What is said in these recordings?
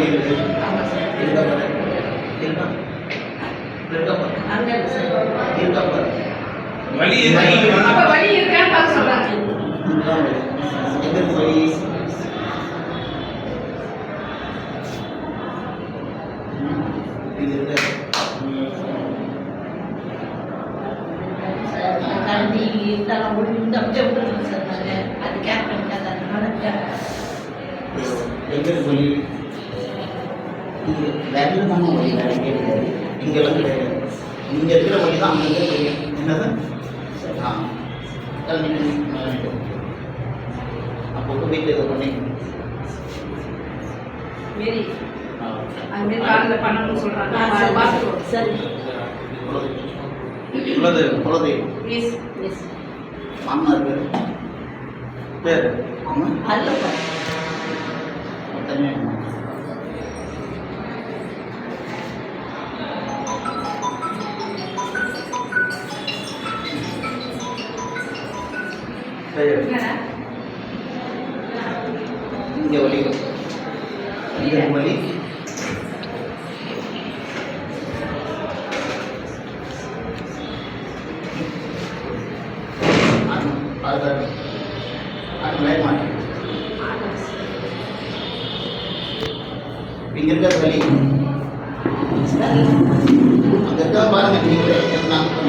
வலி இருக்கு வலி இருக்கான்னு பார்க்க சொல்றாங்க. எதற்கு வலி எங்களுக்கு வலி வேறு தான் வலி வேறு கிடையாது. இங்கெல்லாம் கிடையாது. இங்கே இருக்கிற வலி தான் அங்கே இருக்கிற வலி. என்னது அப்போ வீட்டில் இதை பண்ணி குலதெய்வம் மாமனார் பேர் இங்கே வலி இங்கே வலி இங்க இருக்க வலி அங்கே இருக்க பாருங்க நீங்கள்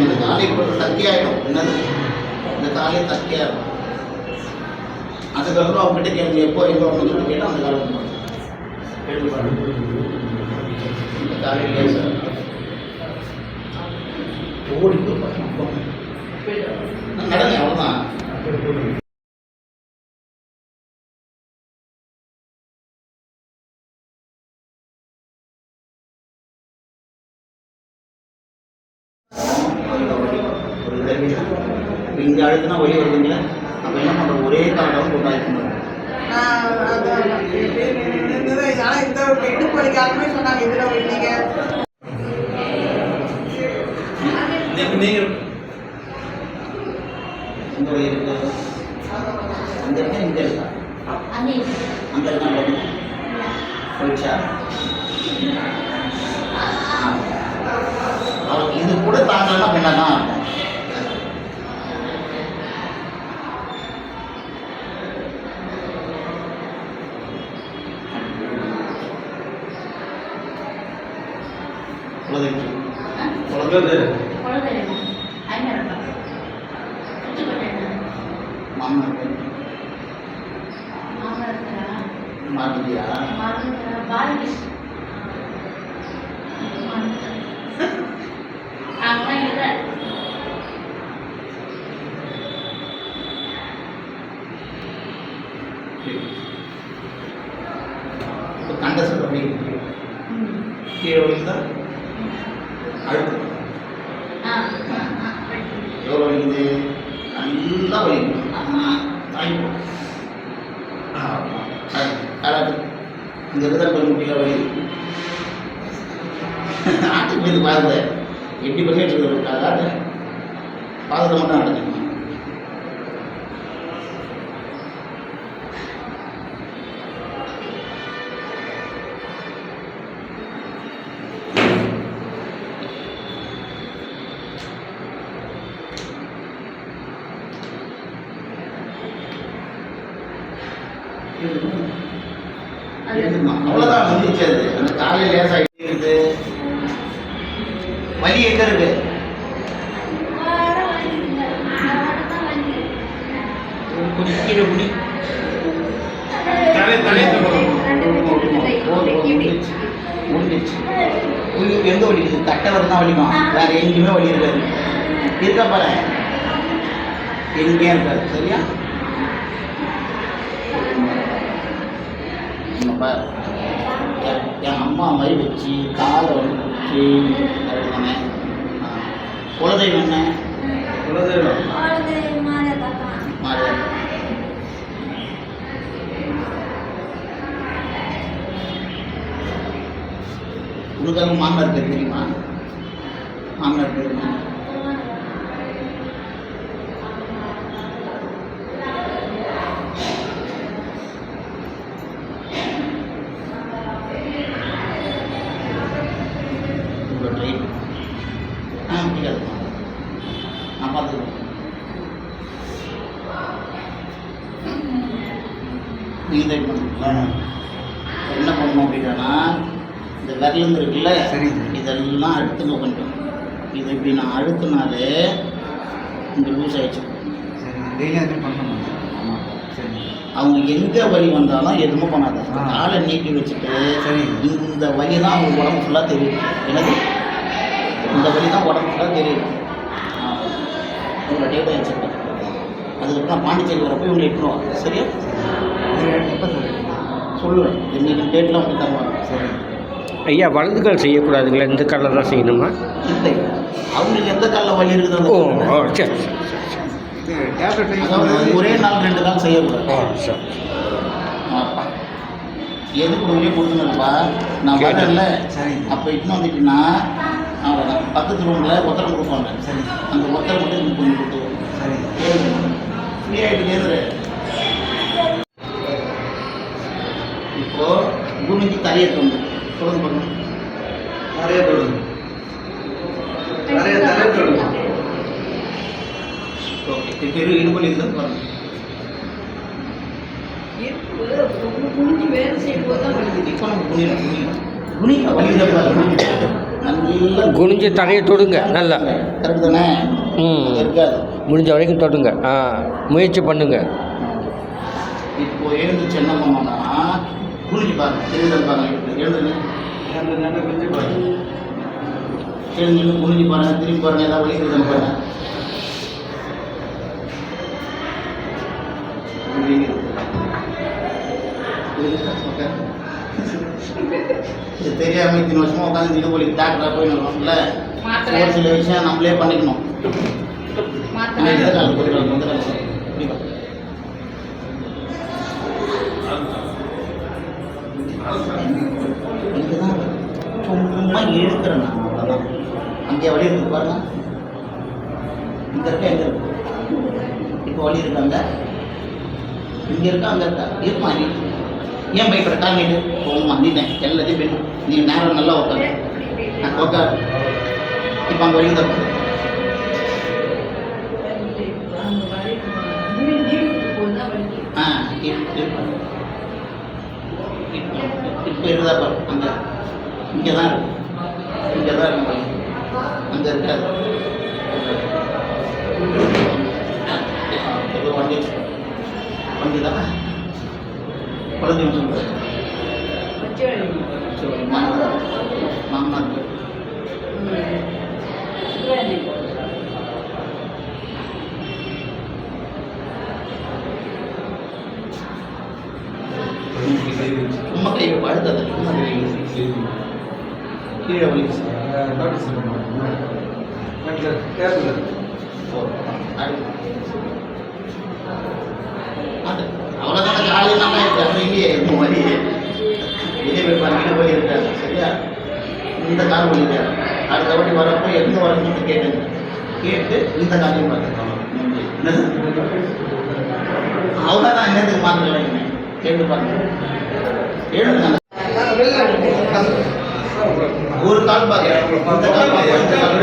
இந்த காலை போட்டு தக்கியாயிடும். என்னது இந்த காலை தக்கியாயிடும். அதுக்கப்புறம் அவங்ககிட்ட கேளுங்க எப்போ எங்கே வரணும்னு சொல்லி கேட்டால் அந்த காலம் இந்த காலையிலே சார் ஓடி நடங்க அவ்வளோதான். இங்கே அழுத்தினா வழி வருதுங்களா? அப்போ என்ன பண்ணுறோம்? ஒரே காரணம் கொண்டாடிக்கணும். இந்த வழி இருக்கு அந்த இருக்கா இங்கே இருக்கா அந்த இருக்கா போயிடுச்சா? இது கூட தாங்கலன்னா என்னன்னா மாட்டியா இப்போ கண்டசல் அப்படி கீழே வலிக்குதா? அழுத்து எவ்வளோ வலிக்குது? நல்லா வலிக்குது. அதாவது இந்த விதம் முட்டியில் வலி ஆட்டுக்கு மீது பாருங்க எப்படி பண்ணிட்டு இருக்கிறதுக்காக பாதத்தை மட்டும் அடைஞ்சிக்கணும். அவ்வளோதான் முடிஞ்சு. அது அந்த காலையில் லேசாக இருக்குது. வலி எங்கே இருக்கு? கொஞ்சம் கீழே முடி முடிஞ்சிச்சு. எங்கே வலிக்குது? கட்டை வரும் தான் வலிக்கும். வேறு எங்கேயுமே வலி இருக்காது. இருக்கா பாரு, எங்கேயும் இருக்காது. சரியா? என் அம்மா மாதிரி வச்சு காலை வந்து வச்சு இறக்குதானே. குலதெய்வம் என்ன? குலதெய்வம் மாறு. உனக்காக மாமனார் பேர் தெரியுமா? மாமனார் பேர் பார்த்துக்கணும். நீங்கள் என்ன பண்ணணும் அப்படின்னா இந்த விரலுங்க இருக்குல்ல, சரி. இதெல்லாம் அழுத்துங்க கொஞ்சம். இது இப்படி நான் அழுத்தினாலே இங்கே லூஸ் ஆகிடுச்சு. சரி, டெய்லி அது பண்ணணும். ஆமாம். சரி. அவங்க எங்கே வலி வந்தாலும் எதுவும் பண்ணாத. ஆ. காலை நீட்டி வச்சுட்டு சரி. இந்த வலி தான் அவங்க உடம்பு ஃபுல்லாக தெரியுது. எனக்கு இந்த வலி தான் உடம்பு ஃபுல்லாக தெரியுது. உங்களை டேட்டா வச்சுருக்கேன். அதுக்கப்புறம் பாண்டிச்சேரி வரப்போ இவங்க எட்டுருவாங்க. சரியா? எப்போ சார்? சொல்லுவேன். இன்னைக்கு டேட்லாம் அவங்க தருவாங்க. சரி. ஐயா வலது கால் செய்யக்கூடாதுங்களா? இந்த காலில் தான் செய்யணுமா? இல்லை, அவங்களுக்கு எந்த காலில் வலி இருக்குது ஓ அந்த ஓ சரி சரி இது டேப்லெட் அதாவது ஒரே நாள் 2 நாள் செய்யக்கூடாது. ஓ சரி. ஆப்பா எது கொடுக்குறே கொடுத்துருப்பா. நான் வரல. சரி. அப்போ இன்னும் வந்துட்டுன்னா அவ்வளோதான். பக்கத்து ரூமில் ஒத்தரம் கொடுப்பாங்க. சரி. அந்த ஒத்தரம் மட்டும் எனக்கு கொஞ்சம் கொடுத்து சரி. ஃப்ரீ ஆகிட்டு கேட்குற. இப்போது குனிஞ்சு தலையை தோணும். தொடர்ந்து பண்ணணும். நிறைய தொடுங்க. நிறைய தலை தொடுங்க. ஓகே, இப்போ இடுபலி இருந்தால் பாருங்கள். குனிஞ்சு வேலை செய்யும் போது தான் வலிக்குது. இப்போ நம்ம குனிங்க வலி தான் பாருங்க. நல்லா குனிஞ்சு தரையை தொடுங்க நல்லா. கரெக்டு தானே? ம். இருக்காது. முடிஞ்ச வரைக்கும் தொடுங்க. முயற்சி பண்ணுங்க. இப்போ எழுந்துச்சு என்ன பண்ணோம்னா குனிஞ்சு பாருங்க. எழுதுன்னு பாருங்க. எழுதுங்க. கொஞ்சம் பாருங்க. எழுந்து குனிஞ்சு பாருங்க. திரும்பி பாருங்க. ஏதாவது வலி இருக்குதுன்னு பாருங்க. இது தெரியாம இத்தனை வருஷமா உட்காந்து தினப்பொலிக்கு டாக்டராக போயிடணும்ல. மாத்திரை. ஒரு சில விஷயம் நம்மளே பண்ணிக்கணும். மாத்திரை. இந்த காலம் போயிடலாம். இந்த காலம் இப்படிப்பா. இதுதான் சும்மா இழுக்கிறேன் நான். அவ்வளோதான். அங்கேயே வலி இருக்கு பாருங்க. இங்கே இருக்க எங்கே இருக்கு? இப்போ வலி இருக்காங்க. இங்கே இருக்கா அங்கே இருக்கா? இருக்குமா நீ? ஏன் பயப்படுற? கால் நீட்டு போகுமா? நீட்டேன் எல்லாத்தையும் பெண். நீ நேரம் நல்லா உட்காரு. நான் உட்காரு. இப்போ அங்கே வலி தான். ஆ இப்போ இருக்குதா பாரு. அங்கே இங்கே தான் இருக்கு. இங்கே தான் இருக்கு வலி. அங்கே இருக்காது. ஏதோ வண்டி வண்டி தானே குழந்தை சொல்லுவாங்க. மாமனார் சும்மா கை படுத்தது கீழே வலி. அவ்வளோதான். காலையில் நல்லா இருக்காது. இல்லையே இந்த வலி வெளியே போய் பாருங்க. வலி இருக்காது. சரியா? இந்த கால் வலி இருக்காது. அடுத்த வாட்டி வரப்போ எந்த வரணும்னு கேட்டுங்க. கேட்டு இந்த காலையும் பார்த்துக்கலாம். அவ்வளோதான். என்னத்துக்கு மாத்திரம் கேட்டு பாருங்க. எழுதுங்க. ஒரு கால் பார்க்க இந்த கால் பார்க்க இந்த கால்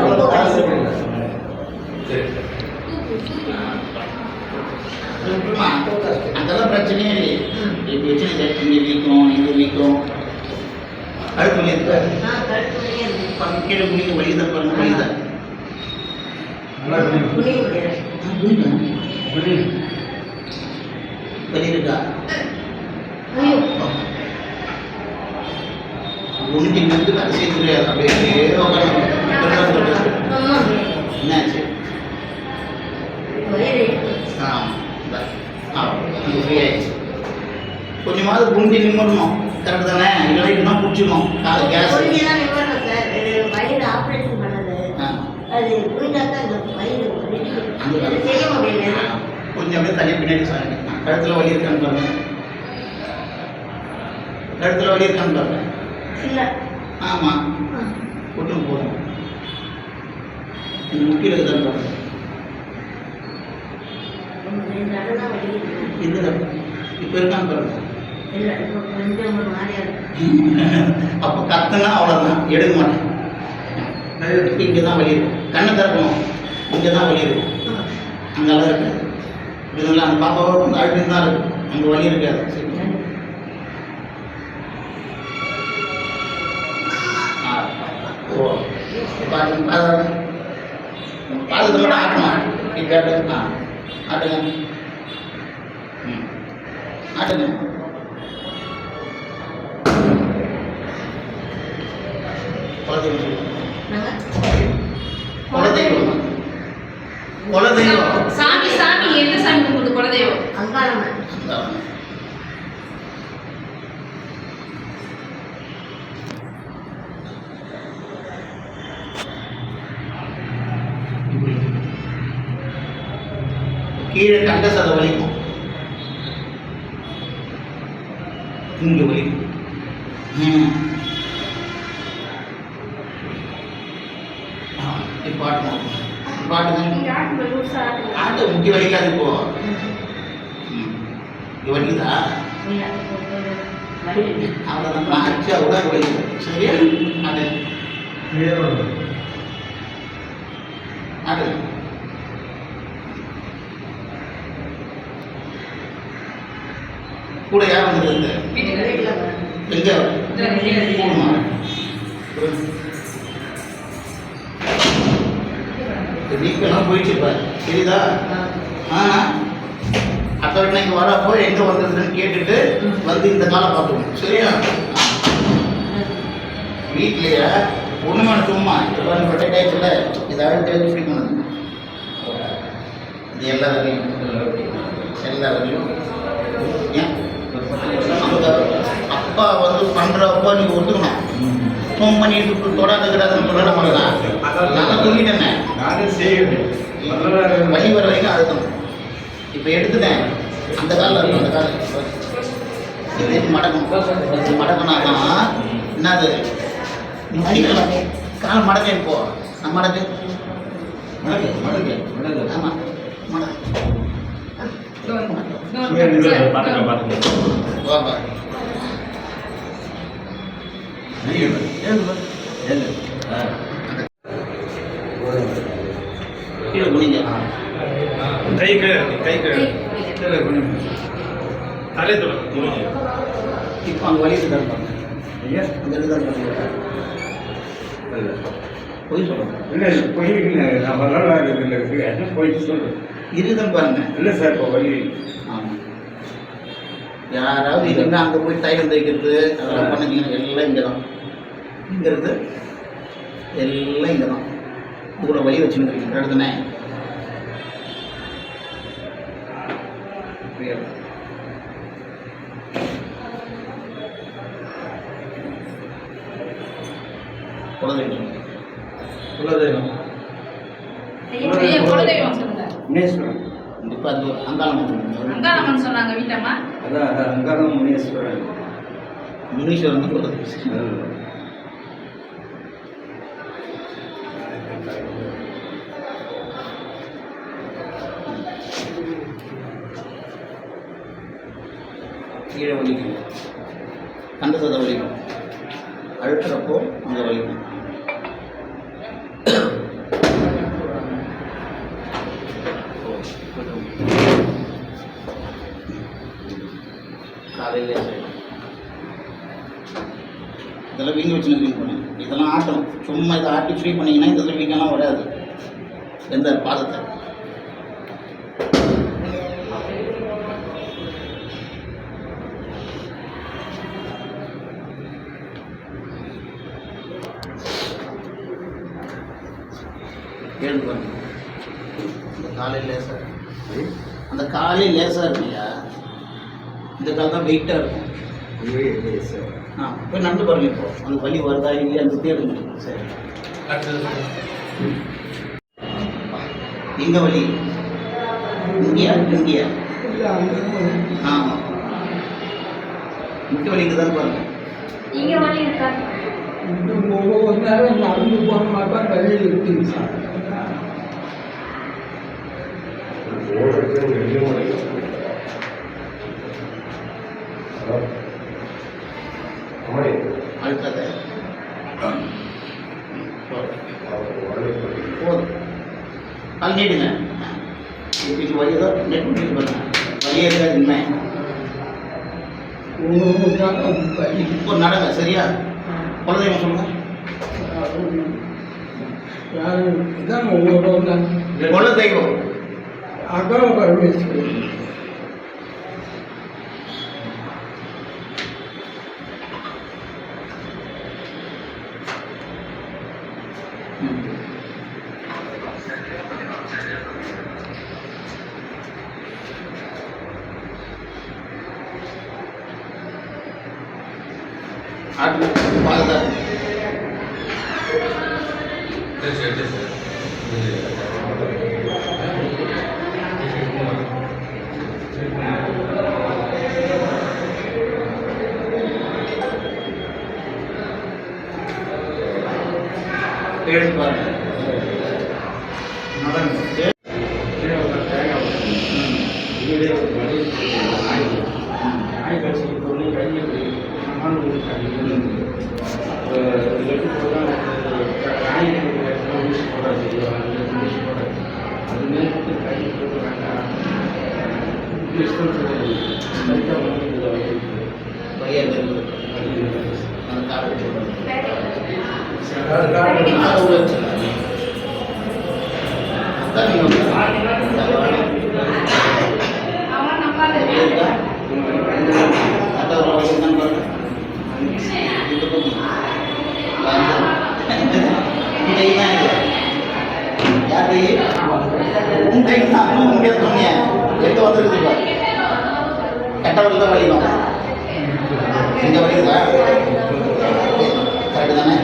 ஒரு கால் அதெல்லாம் பிரச்சனையே இல்லை. இப்படி வச்சு இங்கே வீக்கம் இங்கே வீக்கம் கழுத்து வலி இருக்காது. கீழே குனிங்க. வலிதான் பாருங்க. வலிதான் வலி இருக்கா? குனிஞ்சு நின்று கதை செய்ய அப்படியே என்னாச்சு? ஃப்ரீ ஆயிடுச்சு. கொஞ்சமாவது குனிஞ்சு நிமிடணும். கரெக்ட் தானே? இல்லை இன்னும் பிடிச்சிடணும். காலை கேஸ் கொஞ்சம் அப்படியே தள்ளி பின்னாடி சாருங்க. கழுத்தில் வலி இருக்கான்னு பாருங்க. கழுத்தில் வலி இருக்கான்னு பாருங்க. ஆமாம், கூட்டம் போதும். முக்கிய இருக்குதான்னு பாருங்க. இது இப்போ இருக்கான்னு பாருங்க. இல்லை இப்போ கொஞ்சம் ஒரு மாதிரியா இருக்கு. அப்போ கத்துனா அவ்வளோதான், எடுக்க மாட்டேன். இப்போ இங்கே தான் வலி இருக்கும். கண்ணை திறக்கணும், இங்கே தான் வலி இருக்கும், அங்கெல்லாம் இருக்காது. இதுல அந்த பாப்பாவை வந்து அழுட்டு தான் இருக்கும், அங்கே வலி இருக்காது. சரிங்களா? ஓ பாதுகாப்பு மட்டும் ஆட்டணும். இப்போ ஆட்டுங்க. ஆட்டுங்க. ஆட்டுங்க. குலதெய்வம் குலதெய்வம் சாமி சாமி எந்த சாமி கும்பிடுது? குலதெய்வம் அங்காளம்மன். கீழே கண்ட சதை வலிக்கும், இங்கே வலிக்கும். இப்போ ஆட்டணும். இப்போ ஆட்டுங்க. ஆட்டு முட்டி வலிக்காது. இப்போ இங்கே வலிக்குதா? அவ்வளோதான். அடிச்சா கூட வலிக்குது. சரியா? ஆட்டு ஆட்டு. கூட யார் வந்துருக்கு? எங்க போகணுமா? வீக்கெல்லாம் போயிடுச்சு இப்போ, தெரியுதா? அடுத்த வாட்டி இங்கே வரப்போ எங்கே வந்துருக்குன்னு கேட்டுட்டு வந்து இந்த காலம் பார்த்துக்கணும். சரியா? வீட்லையே ஒன்றுமே சும்மா இப்போ ரொட்டேட் ஆயிடுச்சுல, இதை அழுத்தி வச்சு ஃப்ரீ பண்ணுது. இது எல்லா வரையும் ஏன் அப்பா வந்து பண்ணுறப்போ நீங்கள் ஒத்துக்கணும். ஃபோன் பண்ணிட்டு தொடாதுக்கிறாதுன்னு சொல்ல மாட்டேதான். நான் சொல்லிட்டேனே, வழி வர வரைக்கும் அழுத்தணும். இப்போ எடுத்துட்டேன், அந்த காலில் இருக்கும். அந்த காலில் இது மடக்கணும். மடக்கினாதான் என்னது அடிக்கலாம். கால் மடக்க. இப்போ நான் மடக்கு. ஆமாம் வாப்பா. கீழே குனிங்க. கை தலை தொடங்க. இப்போ அங்கே வலி இருக்காங்க. அங்கே இருக்காங்க. போய் சொல்லணும். இல்லை போயிருக்கீங்க, நான் வரலாறு இல்லை என்ன போய் சொல்லு இருக்குதுன்னு பாருங்க. இல்லை சார் இப்போ வழி. ஆமாம், யாராவது இருந்தால் அங்கே போய் தைலம் தைக்கிறது அதெல்லாம் பண்ணிக்கிங்க. எல்லாம் இங்கே தான். இங்கே இருக்குது எல்லாம் இங்கே தான். இது கூட வழி வச்சுருக்கீங்க. எடுத்துனே குலதெய்வம் குலதெய்வம் சொல்லுங்க. முனேஸ்வரன். இப்போ அது அங்காளம்மன் சொன்னாங்க வீட்டம்மா. அதான் அங்காளம் முனீஸ்வரன். முனீஸ்வரன் குலதெய்வம். கீழே வலிக்கும், கண்ட சதை வலிக்கும், அழுத்துறப்போ அங்கே வலிக்கும். காலையிலே இதெல்லாம் வீங்கி வச்சு க்ளீன் பண்ணுங்க. இதெல்லாம் ஆட்டும். சும்மா இதை ஆட்டி ஃப்ரீ பண்ணிங்கன்னா இந்த வீங்கெல்லாம் வராது. எந்த பாதத்தை எழுந்து பாருங்க. இந்த காலையில் லேசாக அந்த காலையில் லேசாக இருக்குல்லையா, இந்த கால் தான் வெயிட்டாக இருக்கும். போய் நடந்து பாருங்க. இப்போ அந்த வலி வருதா இல்லையா அந்த தேடுங்க. சரி, எங்க வலி? இங்கேயா இங்கேயா? ஆமாம், முக்கிய வலி இங்கே தான் பாருங்க. இங்க வலி இருக்கா? ஒவ்வொரு நேரம் நடந்து போன மாதிரி தான் வெளியில் இருக்குங்க சார். Hello? போதும். அது நீடுங்க. இப்போ இது வழி ஏதோ நெட் பண்ணி பண்ணுங்க. வழியே இருக்காது இனிமே. இப்போ நடங்க சரியா? குலதெய்வம் சொல்லுங்க. குலதெய்வம் அகல பரமேஸ்வரி. ஆட்டு பாதுகாப்பு எடுத்து பாருங்க. வழியாக இருக்குது. அந்த காடு போடுறது. அது உள்ள வச்சுருக்காங்க. அதான் நீங்கள் அவன் நம்பாத எங்க வந்துருக்குது கெட்டவர்கள் தான் வழியும் எங்க வழியுதா கரெக்டு தானே?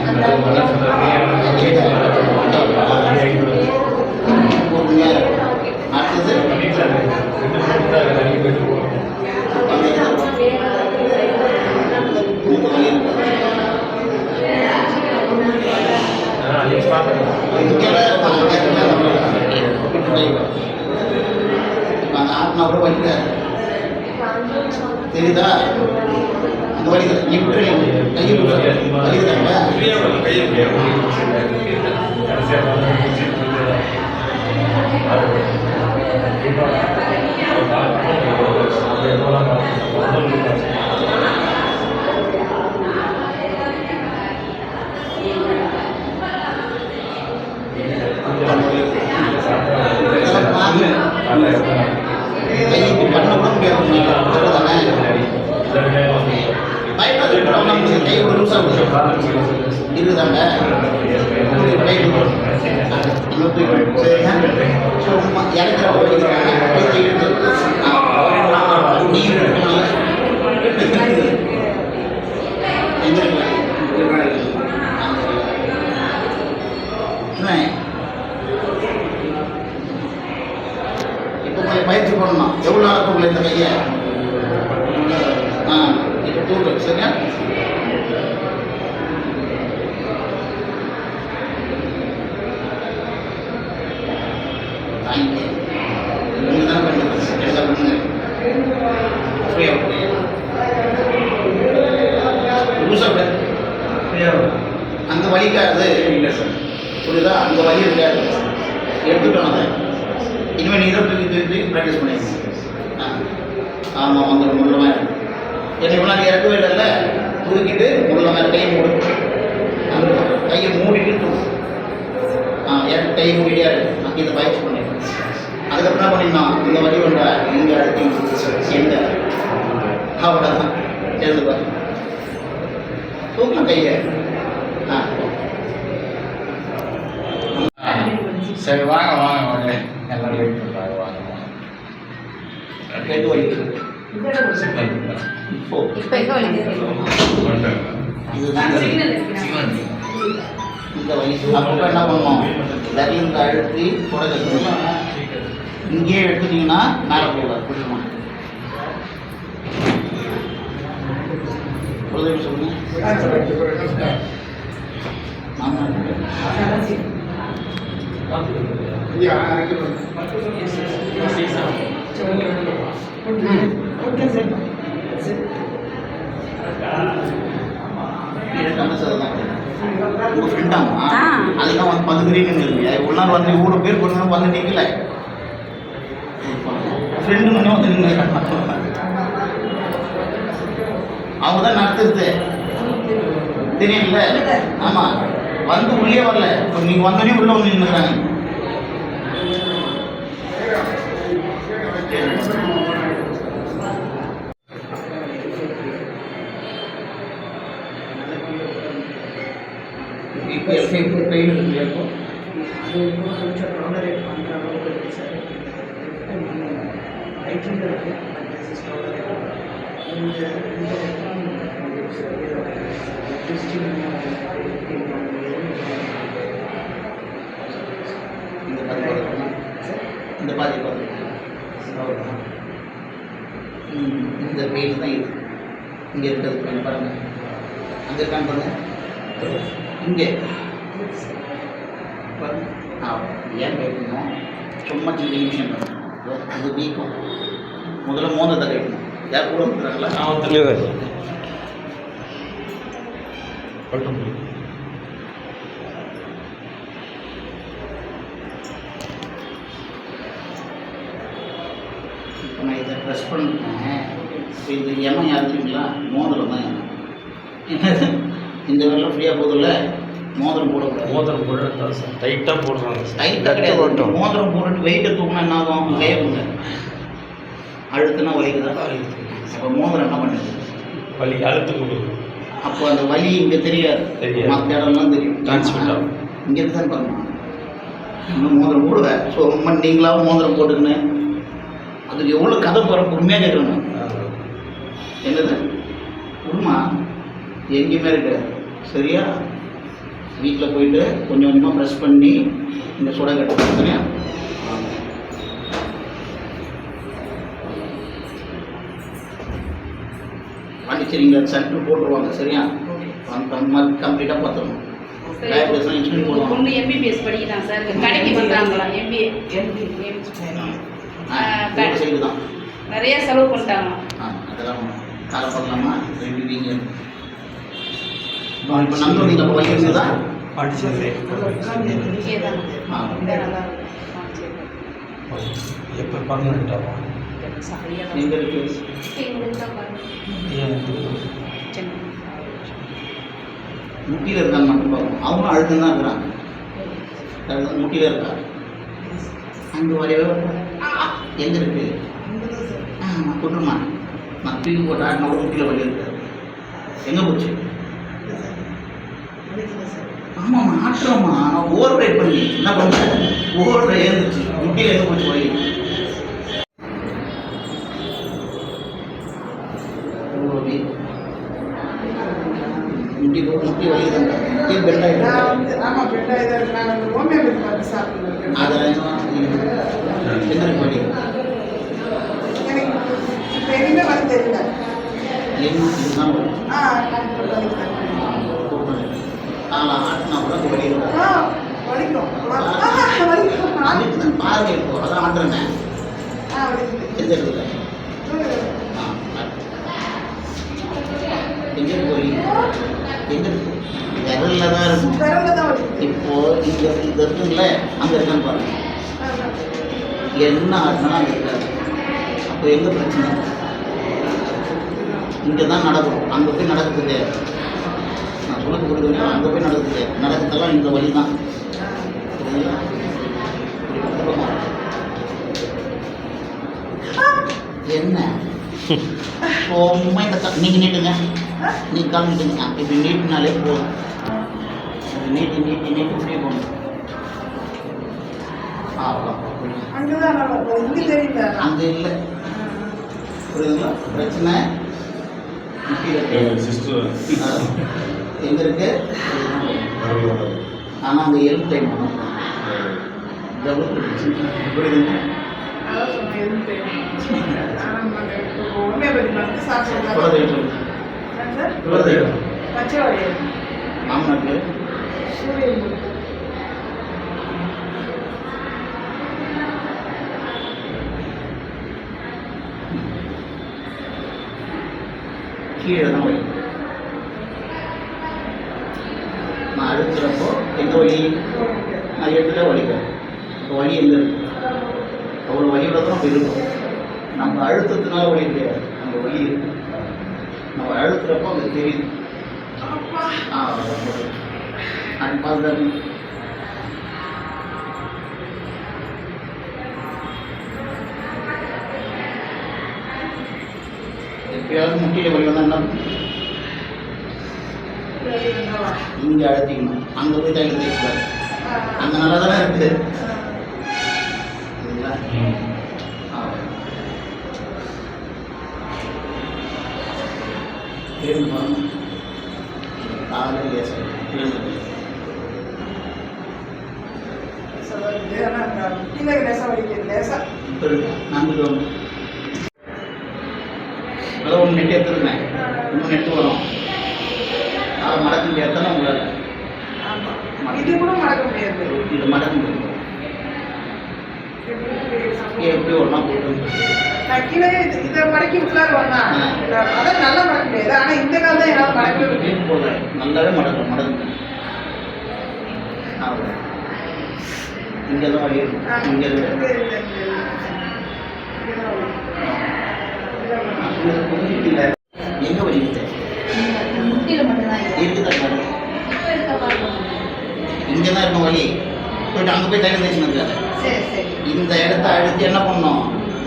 ஆட்டினா வலிக்க தெரியுதா? அந்த வலிக்க இப்படி கையில் வலிக்கிறாங்க. கைக்கு பண்ண கூட முடியாது தானே? பயப்படாது கை ஒரு நிமிஷம் இருக்குதாங்க. சும்மா இறக்குற வலிக்கிறாங்க. நீர் எடுக்கணும். இப்போ பயிற்சி பண்ணணும். எவ்வளோ நாள் தூக்கல இந்த கையை? இப்போ தூக்கு சரியா? தாங்கி நீங்கள் தான் பண்ணுங்க. எடுத்தா பண்ணுங்க. அங்கே வலிக்காது புரியுதா? அங்கே வலி இருக்காது. எடுத்துட்டோம் அதை. இனிமேல் நீ தான் தூக்கி தூக்கி ப்ராக்டிஸ் பண்ணிக்கணும். ஆமாம் வந்துடும் முள்ள மாதிரி. என்னை இவ்வளோ இறக்கவே இல்லைல்ல. தூக்கிட்டு முள்ள மாதிரி கையை மூடு. அந்த கையை மூடிட்டு தூக்கு. எனக்கு கையை மூடிட்டே இருக்கு. இதை பயிற்சி பண்ணிடுறேன். அதுக்கப்புறம் என்ன பண்ணிடணும்? இந்த வழி ஒன்றா இங்கே அடுத்து எங்கே அவ்வளோதான் எழுதுப்பா. தூக்கலாம் கையை. சரி வாங்க வாங்க வாங்க எல்லாரும் வெயிட் பண்ணுறாங்க வாங்க எது வலிக்குது? இப்போ எங்க வலிக்குது? இதுதான் சிக்னல் இருக்கு. இந்த வலி. அப்போ என்ன பண்ணுவோம்? விரலில் அழுத்தி தொடக்கணும். இங்கேயே எடுத்துட்டீங்கன்னா மேலே போகலாம். புரியுமா? குலதெய்வம் சொல்லுங்க. ஆமாம் கண்ணு சதம் உங்கள் ஃப்ரெண்டாமா? ஆ. அதுதான் வந்து பதுக்குறீங்கன்னு இல்லையா? ஒரு நாள் வந்து இவ்வளோ பேர் கொண்டு வந்து நீக்கல ஃப்ரெண்டுன்னு வந்து நின்று அவங்க தான் நடத்துறது தெரியல. ஆமாம், வந்து உள்ளே வரல. இப்போ நீங்கள் வந்தோடனே உள்ளே வந்து நின்றுக்கிறாங்க. இப்போ எல்ஃபை பெயின் இருக்குல்லையா? இப்போ அது இன்னும் கொஞ்சம் டாலரேட் பண்ணுற அளவுக்கு இருக்குது சார். ஹைட்டில் இருக்குது, பட் திஸ் இஸ் டாலரேட். இந்த இந்த பாதி இந்த பெயின் தான் இது. இங்கே இருக்கிறது பெயின் பாருங்கள். அங்கே இருக்கான்னு பாருங்கள். இங்கே பாருங்கள். ஏன் கேட்கணும்? சும்மா சின்ன நிமிஷம் அது வீக்கம். முதல்ல மோந்தத்தை கேட்கணும். யார் கூட வந்துடுறாங்களா? இப்போ நான் இதை ப்ரெஸ் பண்ணிட்டேன். இப்போ இது எண்ணெய் யாருக்குங்களா? மோதிரம் தான் எண்ணெய். இந்த வெள்ளம் ஃப்ரீயாக போதில்ல, மோதிரம் போடக்கூடாது. மோதிரம் போட டைட்டாக போடுறாங்க. டைட்டாக கிடையாது. மோதிரம் போட்டுட்டு வெயிட்டை தூக்கினா என்ன ஆகும்? கையை கொடுங்க. அழுத்துனா வலிக்குதா? அப்போ மோதிரம் என்ன பண்ணுது? வலி அழுத்து கொடுக்கும். அப்போ அந்த வலி இங்கே தெரியாது, மற்ற இடம்லாம் தெரியும். டிரான்ஸ்மிட் ஆகும். இங்கே தான் பண்ணணும். இன்னும் மோதிரம் போடுவேன். ஸோ ரொம்ப நீங்களாகவும் மோதிரம் போட்டுக்கின்னு அதுக்கு எவ்வளோ கதை போகிற பொறுமையாக கேட்கணும். என்னது உண்மை எங்கேயுமே இருக்காது. சரியா? வீட்டில் போயிட்டு கொஞ்சம் கொஞ்சமாக ப்ரெஸ் பண்ணி இந்த சுட கட்டணும். சரியா? பாண்டிச்சேரிங்க சென்டர் போட்டுருவாங்க. சரியா? அந்த மாதிரி கம்ப்ளீட்டாக பார்த்துடணும். டயபிட்டிஸ்லாம் இன்சுலின் போடுவாங்க. பொண்ணு MBBS படிக்கிறாங்க சார். கடைக்கு பண்ணுறாங்களா? MBA சைடு தான் நிறைய செலவு பண்ணிட்டாங்க. அதெல்லாம் காலை பண்ணலாமா? ரெண்டு நீங்கள் இப்போ நம்புறீங்களா? வழி இருக்குதா? இங்கே தான் ஆ. இந்த நல்லா எப்போ பர்மனெண்ட்டாக எங்கே இருக்கு? எங்களுக்கு தான் பாருங்க. சென்னை முட்டியில் இருக்கான்னு மட்டும் பார்க்கணும். அவங்களும் அழுத்தம் தான் இருக்கிறாங்க. அழுத்தம் முட்டியில் இருக்கா? அங்கே வரையவே எங்கே இருக்கு? நான் கொட்டுமா? நான் தூக்கி போட்டு ஆட்டினா கூட முட்டியில் வலி இருக்காது. எங்கே போச்சு? ஆமாம்மா, ஆட்டுறோம்மா. நான் ஓவர் ரைட் பண்ணி என்ன பண்ணுறேன்? ஓவர் ரைட் இருந்துச்சு. முட்டியில் எங்கே போச்சு வலி? முட்டி வலி தான். முட்டி பெண்ட் ஆகிட்டு ஆமாம், பெண்டாக இதாக இருக்கு. நாங்கள் அந்த ஹோமியோபதி பார்த்து சாப்பிட்டுருக்கேன். அதெல்லாம் எங்கே வலி? எனக்கு இப்போ எதுவுமே வந்து தெரியல. இதுதான் வலி. டாக்டர் வலிக்கிறேன். ஆட்டினா கூட வலி இருக்கும். வலிக்கும். வலிக்கும். பாருங்க, இப்போ அதான் ஆட்டுறேன். வலிக்குது. எந்த இடத்துல? எங்கே இருக்கு வலி? எங்கே இருக்கு? விரலில் தான் இருக்கும். விரலில் தான் வலிக்குது. இப்போ இங்கே இது இருக்குங்கள, அங்கே இருக்கான்னு பாருங்க. என்ன ஆட்டினாலும் அங்கே இருக்காது. அப்போ எங்கே பிரச்சனை? இங்கே தான் நடக்கும். அங்கே போய் நடக்குது இல்லையா? நான் சொல்லுறது புரியுதுங்க. அங்கே போய் நடக்குது இல்லையா? நடக்குதெல்லாம் இந்த வழி தான். புரியுதுங்களா? என்ன சும்மா இந்த நீங்கள் நீட்டுங்க. நீங்கள் கால் நீட்டுங்க. இப்படி நீட்டினாலே போதும். நீட்டி நீட்டி நீட்டி இப்படியே போகணும். அங்கதான் இங்கே தெரியல. அங்கே இல்லை. புரியுதுங்களா? பிரச்சனை எங்கே இருக்கு? ஆனால் அங்கே எலும்பு டைம் பண்ணும். புரியுதுங்க? அதான் சொன்னேன், எதுவும் தெரியும். ஹோமியோபதி மருந்து சாப்பிட்டு குலதெய்வம் சார் குலதெய்வம் பச்சை வழியா மாமனாருக்கு சூரியன் கீழே தான் வழி. அழுத்துறப்போ எந்த வலி நான் எடுத்துட்டா வலிக்கிறேன். இப்போ வலி எங்கே இருக்கு? அவ்வளோ வலியோட தான் நம்ம இருக்கும். நம்ம அழுத்தத்தினால வலி கிடையாது, நம்ம வலி இருக்கு. நம்ம அழுத்துறப்போ அங்கே தெரியுது. அது பார்த்து எப்பயாவது முட்டியில் வலி வந்தால் என்ன பண்ணும்? இங்கே அழுத்திக்கணும், அங்கே போய் தைக்க தேய்க்கூடாது. அங்கே நல்லா தானே இருக்குது இல்லைங்களா? எழுந்து பாருங்க, காலையில் லேசாக எழுந்து இப்போ இருக்கு நம்பிட்டு வரணும். அதான் ஒன்று நெட்டு எடுத்துருந்தேன், இன்னும் நெட்டு வரும். அதை மடக்க முடியாதுதானே உங்களால்? இது கூட மறக்க முடியாது. இது மடக்க முடியும். எப்படி ஒன்றா போட்டு நான் கீழே இதை மடக்கி உள்ளார வந்தா அதான் நல்லா மடக்க முடியாது. ஆனா இந்த காலம் தான் என்னால் மடக்கவே முடியும். போடுறேன், நல்லாவே மடக்க இங்கே தான் வழி இருக்கும். இங்கே இல்லை எங்கே வலிக்குது? முட்டியில மட்டும்தான் இருக்குதா? இங்கே தான் இருக்கும் வலி. போயிட்டு அங்கே போய் தைலம் தேய்ச்சினது. சரி சரி இந்த இடத்த அழுத்தி என்ன பண்ணணும்?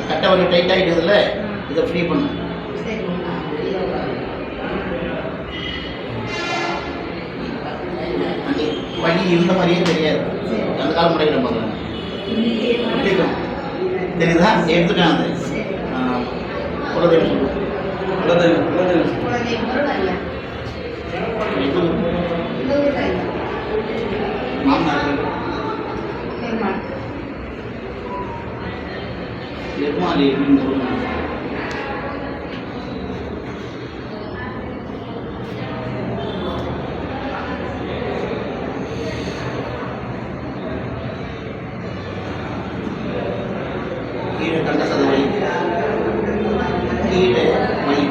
கட்டை வலி டைட் ஆகிடுதுல, இதை ஃப்ரீ பண்ணு. சரி அங்கே வலி இருந்த மாதிரியே தெரியாது. அந்த காலம் முறையில் பார்க்கலாம் பிடிக்கும். தெரியுதா? எடுத்துட்டேன். அது குலதெய்வம் சொல்லுவோம். குலதெய்வம் மாமனார் எருமாலி அப்படின்னு சொல்லுவாங்க. கீழே கண்ட சத வலி, கீழே வலி.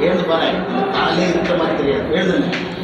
எழுந்து பாரு, காலையே இருக்கிற மாதிரி தெரியாது. எழுதுங்க.